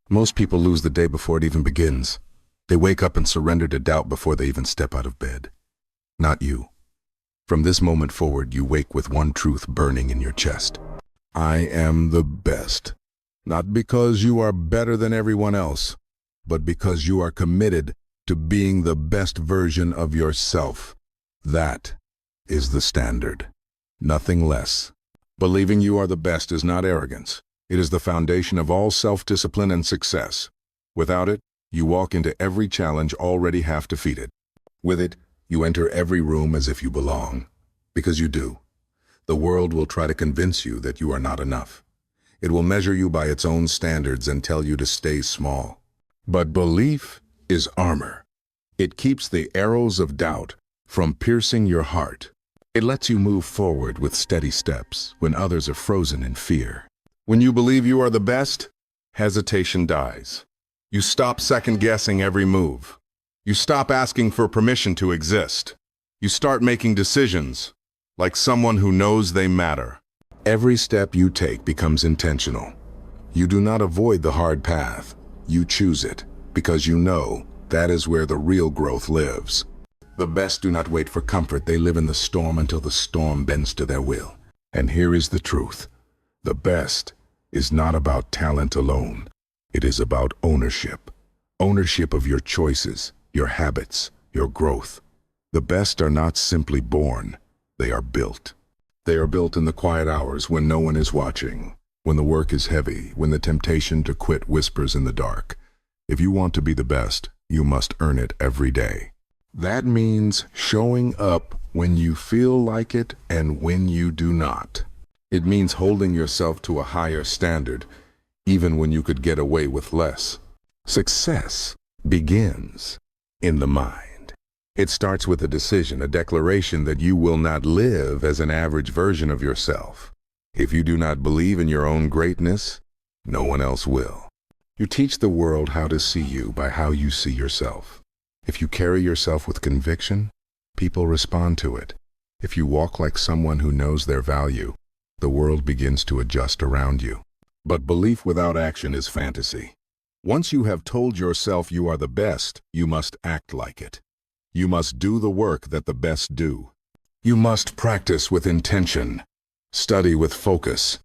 Most people lose the day before it even begins. They wake up and surrender to doubt before they even step out of bed. Not you. From this moment forward, you wake with one truth burning in your chest. I am the best. Not because you are better than everyone else, but because you are committed to being the best version of yourself. That is the standard. Nothing less. Believing you are the best is not arrogance. It is the foundation of all self-discipline and success. Without it, you walk into every challenge already half defeated. With it, you enter every room as if you belong. Because you do. The world will try to convince you that you are not enough. It will measure you by its own standards and tell you to stay small. But belief is armor. It keeps the arrows of doubt from piercing your heart. It lets you move forward with steady steps when others are frozen in fear. When you believe you are the best, hesitation dies. You stop second-guessing every move. You stop asking for permission to exist. You start making decisions like someone who knows they matter. Every step you take becomes intentional. You do not avoid the hard path. You choose it because you know that is where the real growth lives. The best do not wait for comfort. They live in the storm until the storm bends to their will. And here is the truth. The best is not about talent alone. It is about ownership. Ownership of your choices, your habits, your growth. The best are not simply born. They are built. They are built in the quiet hours when no one is watching, when the work is heavy, when the temptation to quit whispers in the dark. If you want to be the best, you must earn it every day. That means showing up when you feel like it and when you do not. It means holding yourself to a higher standard, even when you could get away with less. Success begins in the mind. It starts with a decision, a declaration that you will not live as an average version of yourself. If you do not believe in your own greatness, no one else will. You teach the world how to see you by how you see yourself. If you carry yourself with conviction, people respond to it. If you walk like someone who knows their value, the world begins to adjust around you. But belief without action is fantasy. Once you have told yourself you are the best, you must act like it. You must do the work that the best do. You must practice with intention, study with focus,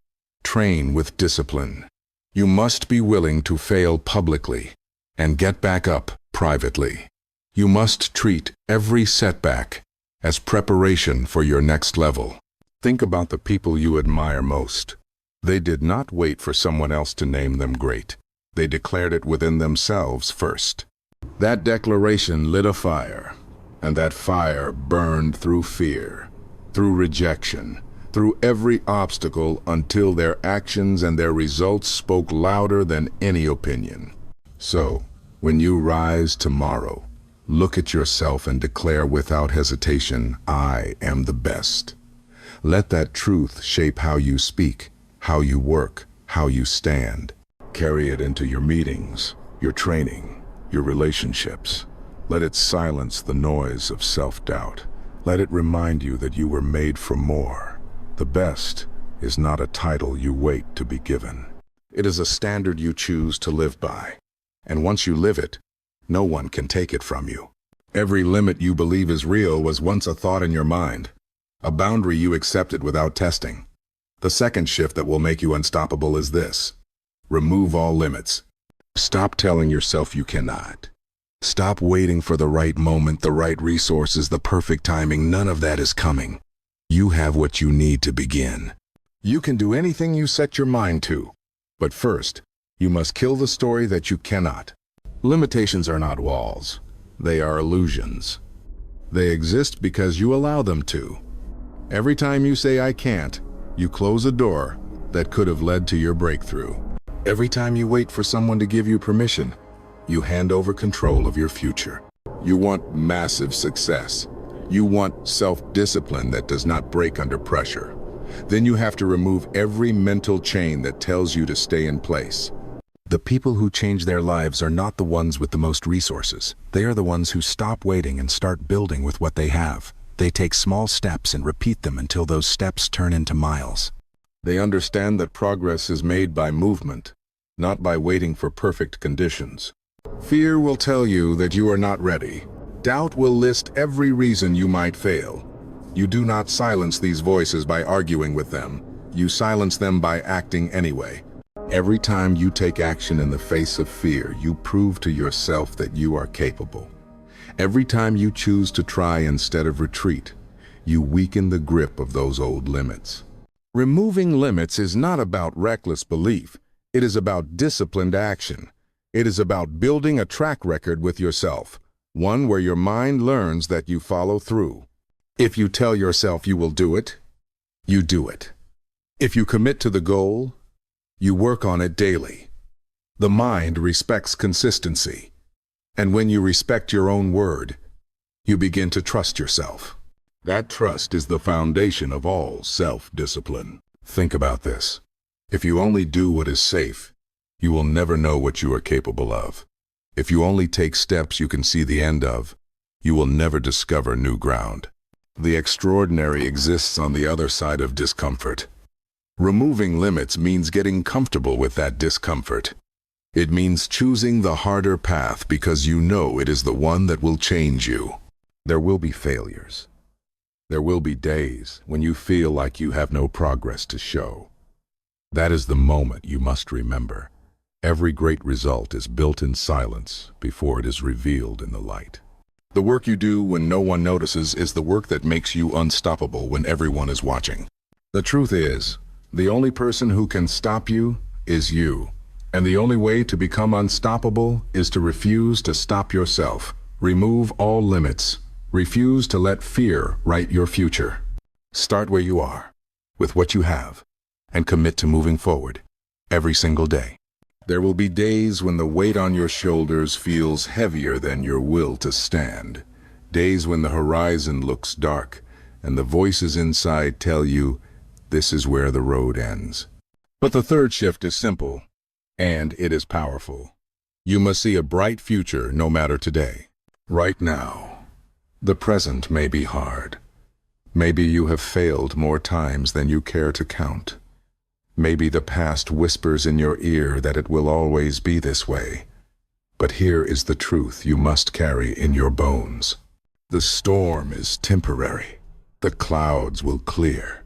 train with discipline. You must be willing to fail publicly and get back up privately. You must treat every setback as preparation for your next level. Think about the people you admire most. They did not wait for someone else to name them great. They declared it within themselves first. That declaration lit a fire, and that fire burned through fear, through rejection, through every obstacle until their actions and their results spoke louder than any opinion. So, when you rise tomorrow, look at yourself and declare without hesitation, I am the best. Let that truth shape how you speak, how you work, how you stand. Carry it into your meetings, your training, your relationships. Let it silence the noise of self-doubt. Let it remind you that you were made for more. The best is not a title you wait to be given. It is a standard you choose to live by. And once you live it, no one can take it from you. Every limit you believe is real was once a thought in your mind, a boundary you accepted without testing. The second shift that will make you unstoppable is this. Remove all limits. Stop telling yourself you cannot. Stop waiting for the right moment, the right resources, the perfect timing. None of that is coming. You have what you need to begin. You can do anything you set your mind to. But first, you must kill the story that you cannot. Limitations are not walls. They are illusions. They exist because you allow them to. Every time you say, I can't, you close a door that could have led to your breakthrough. Every time you wait for someone to give you permission, you hand over control of your future. You want massive success. You want self-discipline that does not break under pressure. Then you have to remove every mental chain that tells you to stay in place. The people who change their lives are not the ones with the most resources. They are the ones who stop waiting and start building with what they have. They take small steps and repeat them until those steps turn into miles. They understand that progress is made by movement, not by waiting for perfect conditions. Fear will tell you that you are not ready. Doubt will list every reason you might fail. You do not silence these voices by arguing with them. You silence them by acting anyway. Every time you take action in the face of fear, you prove to yourself that you are capable. Every time you choose to try instead of retreat, you weaken the grip of those old limits. Removing limits is not about reckless belief. It is about disciplined action. It is about building a track record with yourself, one where your mind learns that you follow through. If you tell yourself you will do it, you do it. If you commit to the goal, you work on it daily. The mind respects consistency. And when you respect your own word, you begin to trust yourself. That trust is the foundation of all self-discipline. Think about this. If you only do what is safe, you will never know what you are capable of. If you only take steps you can see the end of, you will never discover new ground. The extraordinary exists on the other side of discomfort. Removing limits means getting comfortable with that discomfort. It means choosing the harder path because you know it is the one that will change you. There will be failures. There will be days when you feel like you have no progress to show. That is the moment you must remember. Every great result is built in silence before it is revealed in the light. The work you do when no one notices is the work that makes you unstoppable when everyone is watching. The truth is, the only person who can stop you is you. And the only way to become unstoppable is to refuse to stop yourself. Remove all limits. Refuse to let fear write your future. Start where you are, with what you have, and commit to moving forward every single day. There will be days when the weight on your shoulders feels heavier than your will to stand. Days when the horizon looks dark, and the voices inside tell you, this is where the road ends. But the third shift is simple, and it is powerful. You must see a bright future no matter today. Right now, the present may be hard. Maybe you have failed more times than you care to count. Maybe the past whispers in your ear that it will always be this way. But here is the truth you must carry in your bones. The storm is temporary. The clouds will clear.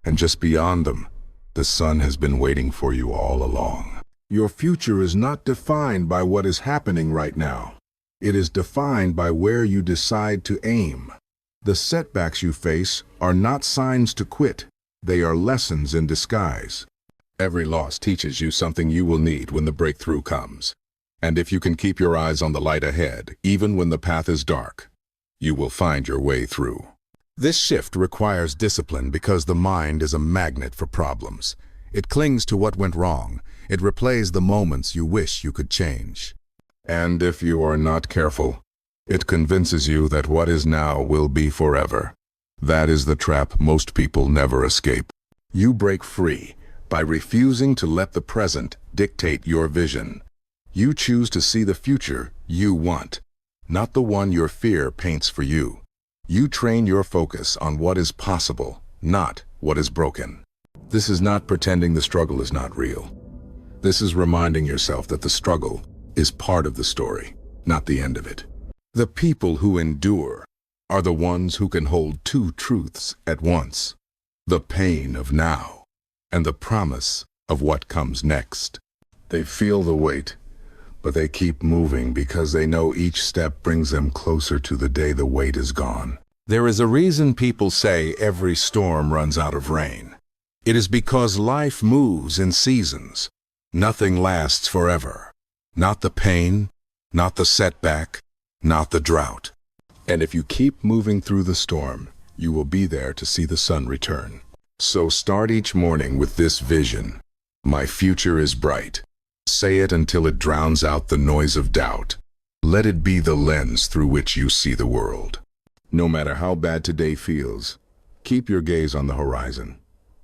And just beyond them, the sun has been waiting for you all along. Your future is not defined by what is happening right now. It is defined by where you decide to aim. The setbacks you face are not signs to quit. They are lessons in disguise. Every loss teaches you something you will need when the breakthrough comes. And if you can keep your eyes on the light ahead, even when the path is dark, you will find your way through. This shift requires discipline because the mind is a magnet for problems. It clings to what went wrong. It replays the moments you wish you could change. And if you are not careful, it convinces you that what is now will be forever. That is the trap most people never escape. You break free by refusing to let the present dictate your vision. You choose to see the future you want, not the one your fear paints for you. You train your focus on what is possible, not what is broken. This is not pretending the struggle is not real. This is reminding yourself that the struggle is part of the story, not the end of it. The people who endure are the ones who can hold two truths at once: the pain of now and the promise of what comes next. They feel the weight, but they keep moving because they know each step brings them closer to the day the weight is gone. There is a reason people say every storm runs out of rain. It is because life moves in seasons. Nothing lasts forever. Not the pain, not the setback, not the drought. And if you keep moving through the storm, you will be there to see the sun return. So start each morning with this vision: my future is bright. Say it until it drowns out the noise of doubt. Let it be the lens through which you see the world. No matter how bad today feels, keep your gaze on the horizon.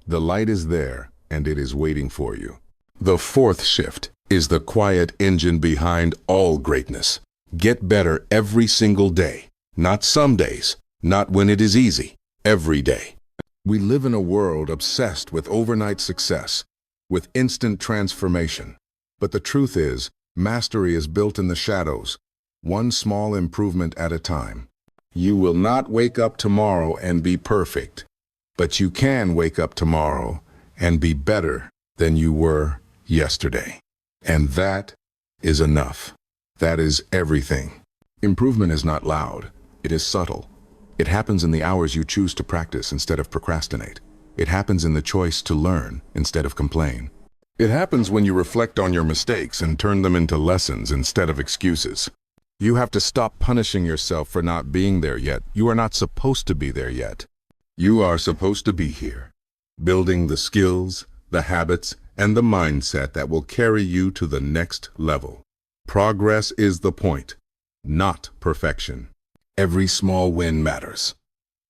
The light is there, and it is waiting for you. The fourth shift is the quiet engine behind all greatness. Get better every single day. Not some days, not when it is easy, every day. We live in a world obsessed with overnight success, with instant transformation. But the truth is, mastery is built in the shadows, one small improvement at a time. You will not wake up tomorrow and be perfect, but you can wake up tomorrow and be better than you were yesterday. And that is enough. That is everything. Improvement is not loud. It is subtle. It happens in the hours you choose to practice instead of procrastinate. It happens in the choice to learn instead of complain. It happens when you reflect on your mistakes and turn them into lessons instead of excuses. You have to stop punishing yourself for not being there yet. You are not supposed to be there yet. You are supposed to be here, building the skills, the habits, and the mindset that will carry you to the next level. Progress is the point, not perfection. Every small win matters.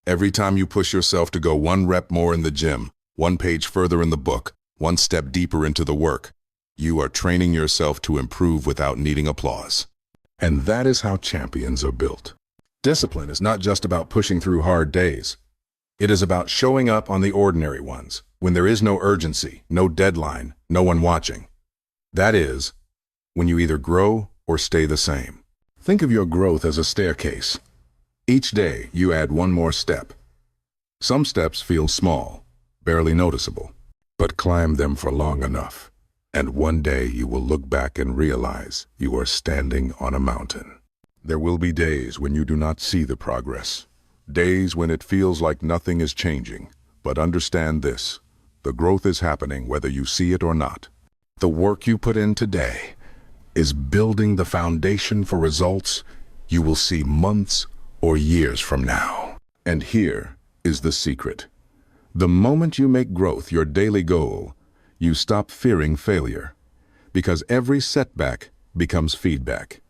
Every time you push yourself to go one rep more in the gym, one page further in the book, one step deeper into the work, you are training yourself to improve without needing applause. And that is how champions are built. Discipline is not just about pushing through hard days. It is about showing up on the ordinary ones, when there is no urgency, no deadline, no one watching. That is, when you either grow or stay the same. Think of your growth as a staircase. Each day, you add one more step. Some steps feel small, barely noticeable, but climb them for long enough, and one day you will look back and realize you are standing on a mountain. There will be days when you do not see the progress, days when it feels like nothing is changing, but understand this: the growth is happening whether you see it or not. The work you put in today is building the foundation for results you will see months or years from now. And here is the secret. The moment you make growth your daily goal, you stop fearing failure, because every setback becomes feedback.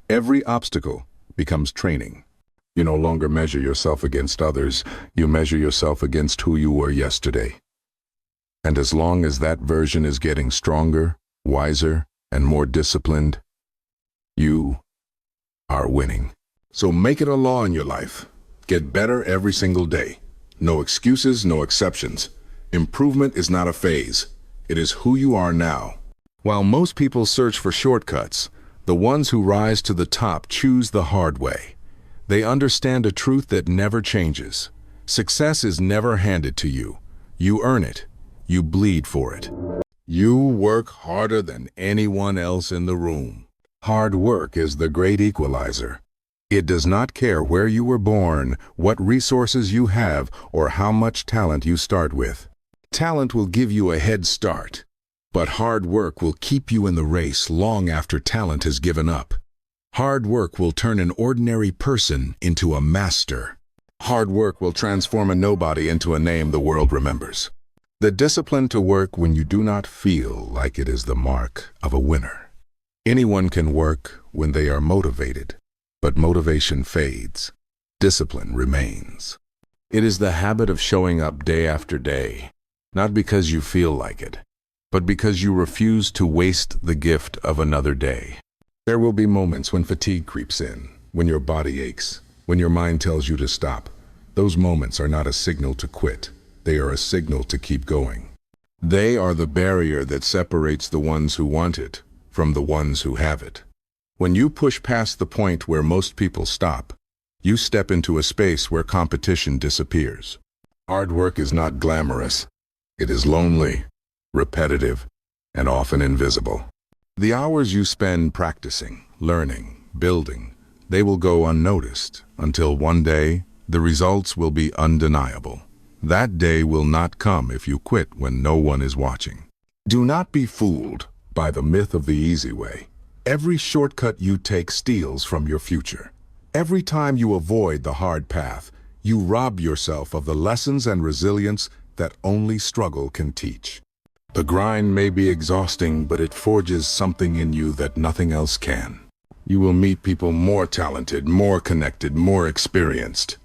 Every obstacle becomes training. You no longer measure yourself against others, you measure yourself against who you were yesterday. And as long as that version is getting stronger, wiser, and more disciplined, you are winning. So make it a law in your life. Get better every single day. No excuses, no exceptions. Improvement is not a phase. It is who you are now. While most people search for shortcuts, the ones who rise to the top choose the hard way. They understand a truth that never changes. Success is never handed to you. You earn it. You bleed for it. You work harder than anyone else in the room. Hard work is the great equalizer. It does not care where you were born, what resources you have, or how much talent you start with. Talent will give you a head start, but hard work will keep you in the race long after talent has given up. Hard work will turn an ordinary person into a master. Hard work will transform a nobody into a name the world remembers. The discipline to work when you do not feel like it is the mark of a winner. Anyone can work when they are motivated, but motivation fades. Discipline remains. It is the habit of showing up day after day, not because you feel like it, but because you refuse to waste the gift of another day. There will be moments when fatigue creeps in, when your body aches, when your mind tells you to stop. Those moments are not a signal to quit. They are a signal to keep going. They are the barrier that separates the ones who want it from the ones who have it. When you push past the point where most people stop, you step into a space where competition disappears. Hard work is not glamorous. It is lonely, repetitive, and often invisible. The hours you spend practicing, learning, building, they will go unnoticed until one day the results will be undeniable. That day will not come if you quit when no one is watching. Do not be fooled by the myth of the easy way. Every shortcut you take steals from your future. Every time you avoid the hard path, you rob yourself of the lessons and resilience that only struggle can teach. The grind may be exhausting, but it forges something in you that nothing else can. You will meet people more talented, more connected, more experienced.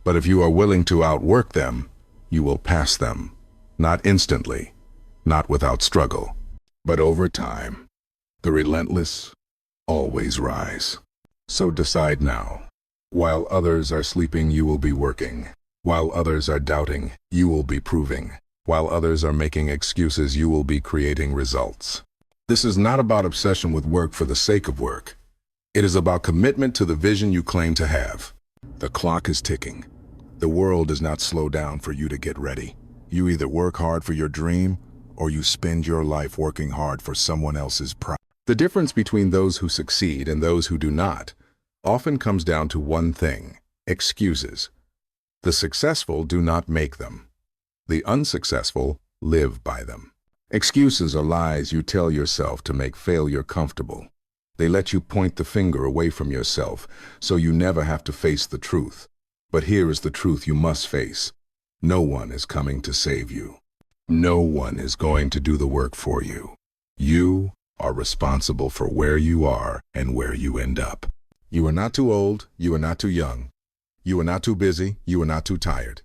But if you are willing to outwork them, you will pass them. Not instantly, not without struggle, but over time. The relentless always rise. So decide now. While others are sleeping, you will be working. While others are doubting, you will be proving. While others are making excuses, you will be creating results. This is not about obsession with work for the sake of work. It is about commitment to the vision you claim to have. The clock is ticking. The world does not slow down for you to get ready. You either work hard for your dream, or you spend your life working hard for someone else's pride. The difference between those who succeed and those who do not often comes down to one thing: excuses. The successful do not make them. The unsuccessful live by them. Excuses are lies you tell yourself to make failure comfortable. They let you point the finger away from yourself, so you never have to face the truth. But here is the truth you must face. No one is coming to save you. No one is going to do the work for you. You are responsible for where you are and where you end up. You are not too old, you are not too young. You are not too busy, you are not too tired.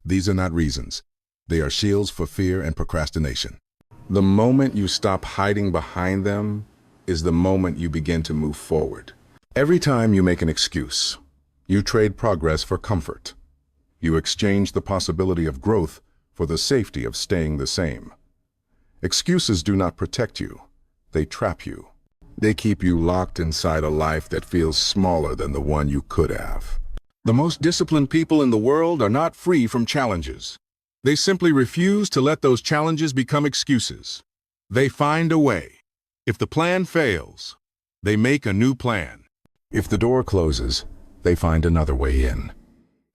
These are not reasons. They are shields for fear and procrastination. The moment you stop hiding behind them is the moment you begin to move forward. Every time you make an excuse, you trade progress for comfort. You exchange the possibility of growth for the safety of staying the same. Excuses do not protect you. They trap you. They keep you locked inside a life that feels smaller than the one you could have. The most disciplined people in the world are not free from challenges. They simply refuse to let those challenges become excuses. They find a way. If the plan fails, they make a new plan. If the door closes, they find another way in.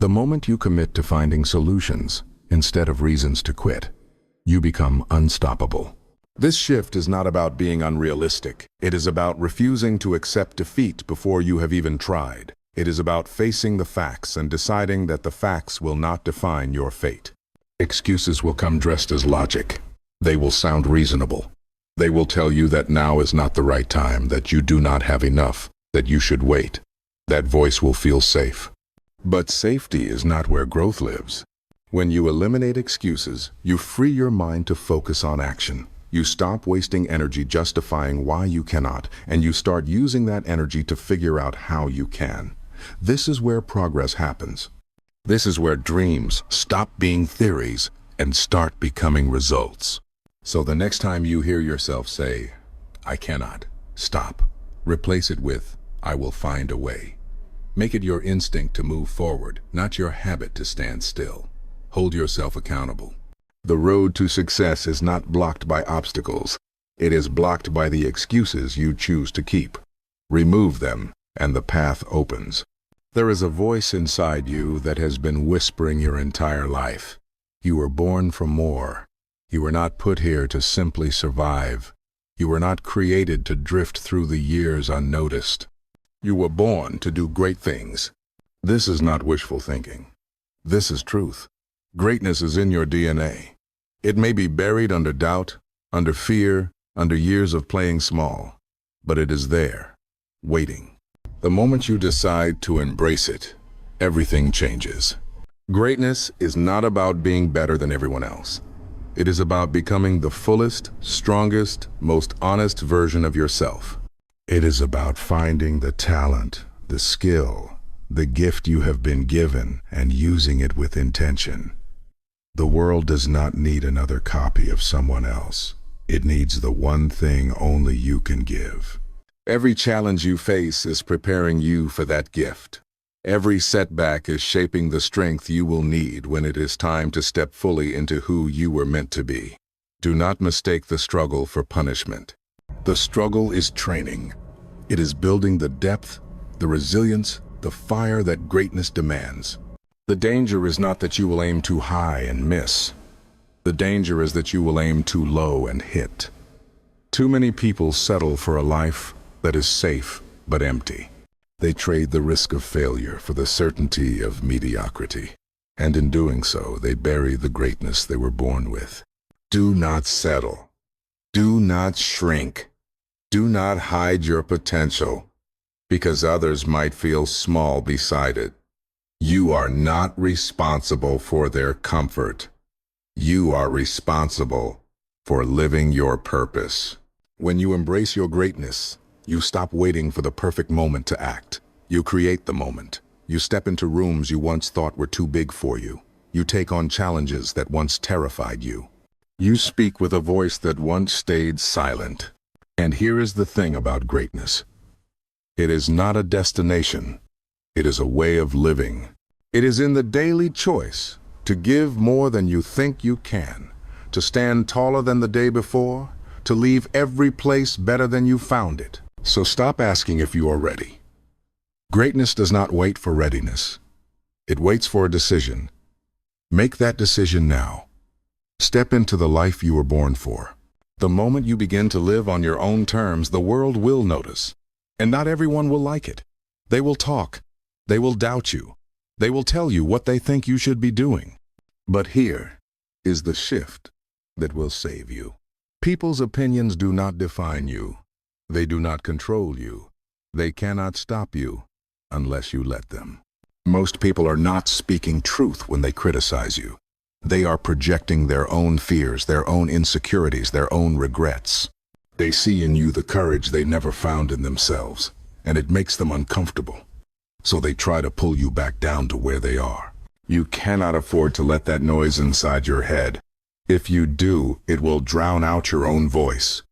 The moment you commit to finding solutions instead of reasons to quit, you become unstoppable. This shift is not about being unrealistic. It is about refusing to accept defeat before you have even tried. It is about facing the facts and deciding that the facts will not define your fate. Excuses will come dressed as logic. They will sound reasonable. They will tell you that now is not the right time, that you do not have enough, that you should wait. That voice will feel safe. But safety is not where growth lives. When you eliminate excuses, you free your mind to focus on action. You stop wasting energy justifying why you cannot, and you start using that energy to figure out how you can. This is where progress happens. This is where dreams stop being theories and start becoming results. So the next time you hear yourself say, "I cannot," stop. Replace it with, "I will find a way." Make it your instinct to move forward, not your habit to stand still. Hold yourself accountable. The road to success is not blocked by obstacles. It is blocked by the excuses you choose to keep. Remove them, and the path opens. There is a voice inside you that has been whispering your entire life. You were born for more. You were not put here to simply survive. You were not created to drift through the years unnoticed. You were born to do great things. This is not wishful thinking. This is truth. Greatness is in your DNA. It may be buried under doubt, under fear, under years of playing small, but it is there, waiting. The moment you decide to embrace it, everything changes. Greatness is not about being better than everyone else. It is about becoming the fullest, strongest, most honest version of yourself. It is about finding the talent, the skill, the gift you have been given, and using it with intention. The world does not need another copy of someone else. It needs the one thing only you can give. Every challenge you face is preparing you for that gift. Every setback is shaping the strength you will need when it is time to step fully into who you were meant to be. Do not mistake the struggle for punishment. The struggle is training. It is building the depth, the resilience, the fire that greatness demands. The danger is not that you will aim too high and miss. The danger is that you will aim too low and hit. Too many people settle for a life that is safe but empty. They trade the risk of failure for the certainty of mediocrity. And in doing so, they bury the greatness they were born with. Do not settle. Do not shrink. Do not hide your potential, because others might feel small beside it. You are not responsible for their comfort. You are responsible for living your purpose. When you embrace your greatness, you stop waiting for the perfect moment to act. You create the moment. You step into rooms you once thought were too big for you. You take on challenges that once terrified you. You speak with a voice that once stayed silent. And here is the thing about greatness. It is not a destination. It is a way of living. It is in the daily choice to give more than you think you can, to stand taller than the day before, to leave every place better than you found it. So stop asking if you are ready. Greatness does not wait for readiness. It waits for a decision. Make that decision now. Step into the life you were born for. The moment you begin to live on your own terms, the world will notice. And not everyone will like it. They will talk. They will doubt you. They will tell you what they think you should be doing. But here is the shift that will save you. People's opinions do not define you. They do not control you. They cannot stop you unless you let them. Most people are not speaking truth when they criticize you. They are projecting their own fears, their own insecurities, their own regrets. They see in you the courage they never found in themselves, and it makes them uncomfortable. So they try to pull you back down to where they are. You cannot afford to let that noise inside your head. If you do, it will drown out your own voice.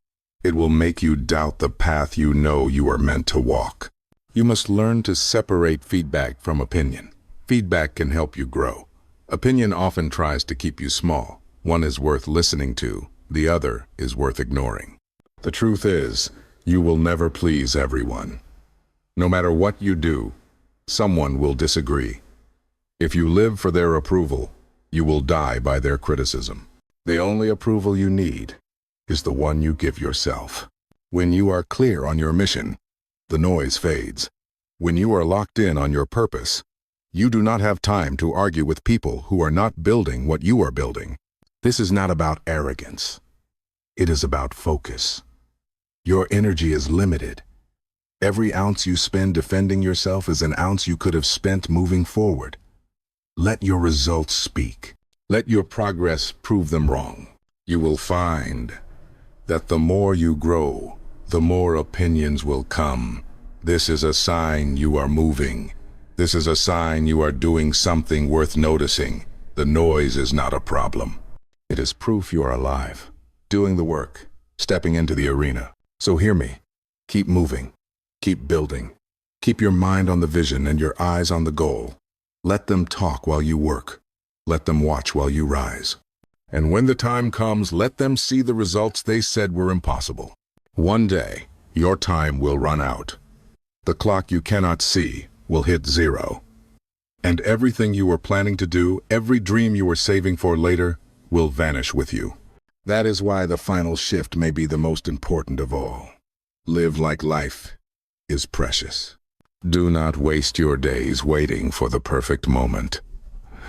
It will make you doubt the path you know you are meant to walk. You must learn to separate feedback from opinion. Feedback can help you grow. Opinion often tries to keep you small. One is worth listening to, the other is worth ignoring. The truth is, you will never please everyone. No matter what you do, someone will disagree. If you live for their approval, you will die by their criticism. The only approval you need is the one you give yourself. When you are clear on your mission, the noise fades. When you are locked in on your purpose, you do not have time to argue with people who are not building what you are building. This is not about arrogance. It is about focus. Your energy is limited. Every ounce you spend defending yourself is an ounce you could have spent moving forward. Let your results speak. Let your progress prove them wrong. You will find that the more you grow, the more opinions will come. This is a sign you are moving. This is a sign you are doing something worth noticing. The noise is not a problem. It is proof you are alive, doing the work, stepping into the arena. So hear me. Keep moving. Keep building. Keep your mind on the vision and your eyes on the goal. Let them talk while you work. Let them watch while you rise. And when the time comes, let them see the results they said were impossible. One day, your time will run out. The clock you cannot see will hit zero. And everything you were planning to do, every dream you were saving for later, will vanish with you. That is why the final shift may be the most important of all. Live like life is precious. Do not waste your days waiting for the perfect moment.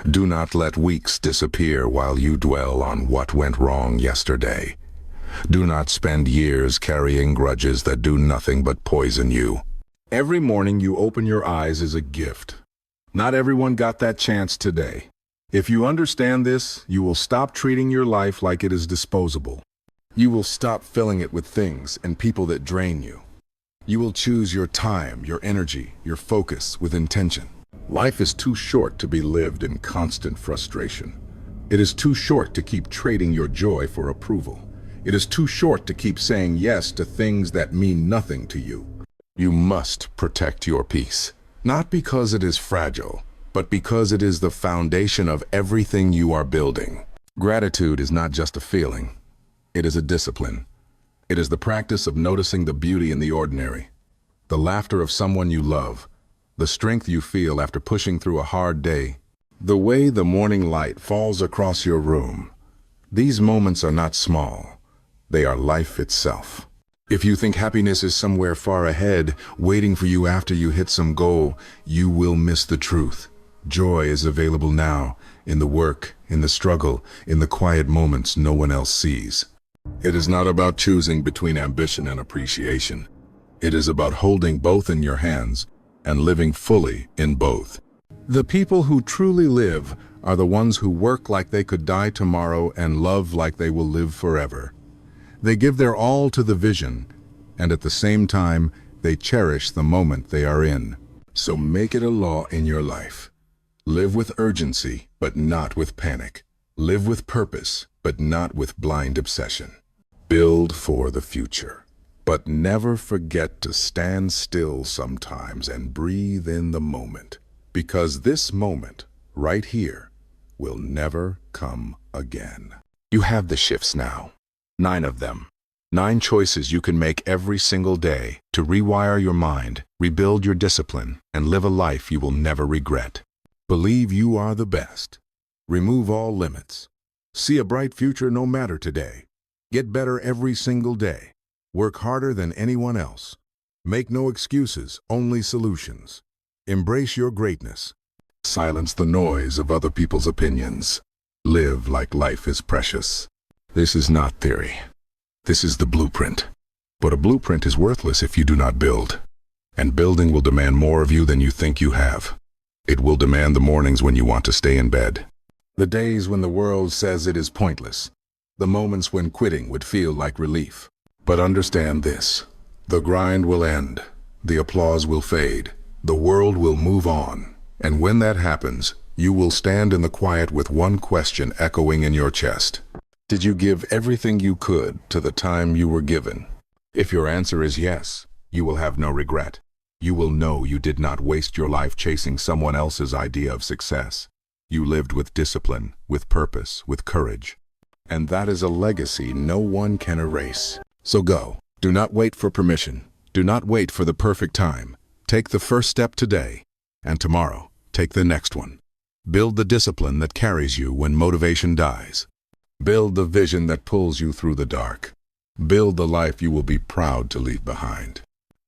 Do not let weeks disappear while you dwell on what went wrong yesterday. Do not spend years carrying grudges that do nothing but poison you. Every morning you open your eyes is a gift. Not everyone got that chance today. If you understand this, you will stop treating your life like it is disposable. You will stop filling it with things and people that drain you. You will choose your time, your energy, your focus with intention. Life is too short to be lived in constant frustration. It is too short to keep trading your joy for approval. It is too short to keep saying yes to things that mean nothing to you. You must protect your peace, not because it is fragile, but because it is the foundation of everything you are building. Gratitude is not just a feeling. It is a discipline. It is the practice of noticing the beauty in the ordinary, the laughter of someone you love, the strength you feel after pushing through a hard day, the way the morning light falls across your room. These moments are not small. They are life itself. If you think happiness is somewhere far ahead, waiting for you after you hit some goal, you will miss the truth. Joy is available now, in the work, in the struggle, in the quiet moments no one else sees. It is not about choosing between ambition and appreciation. It is about holding both in your hands and living fully in both. The people who truly live are the ones who work like they could die tomorrow and love like they will live forever. They give their all to the vision, and at the same time, they cherish the moment they are in. So make it a law in your life. Live with urgency, but not with panic. Live with purpose, but not with blind obsession. Build for the future. But never forget to stand still sometimes and breathe in the moment, because this moment, right here, will never come again. You have the shifts now. 9 of them. 9 choices you can make every single day to rewire your mind, rebuild your discipline, and live a life you will never regret. Believe you are the best. Remove all limits. See a bright future no matter today. Get better every single day. Work harder than anyone else. Make no excuses, only solutions. Embrace your greatness. Silence the noise of other people's opinions. Live like life is precious. This is not theory. This is the blueprint. But a blueprint is worthless if you do not build. And building will demand more of you than you think you have. It will demand the mornings when you want to stay in bed. The days when the world says it is pointless. The moments when quitting would feel like relief. But understand this. The grind will end. The applause will fade. The world will move on. And when that happens, you will stand in the quiet with one question echoing in your chest. Did you give everything you could to the time you were given? If your answer is yes, you will have no regret. You will know you did not waste your life chasing someone else's idea of success. You lived with discipline, with purpose, with courage. And that is a legacy no one can erase. So go. Do not wait for permission. Do not wait for the perfect time. Take the first step today, and tomorrow, take the next one. Build the discipline that carries you when motivation dies. Build the vision that pulls you through the dark. Build the life you will be proud to leave behind.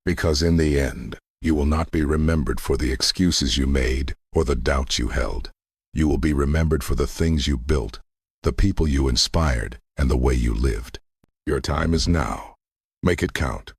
Because in the end, you will not be remembered for the excuses you made or the doubts you held. You will be remembered for the things you built, the people you inspired, and the way you lived. Your time is now. Make it count.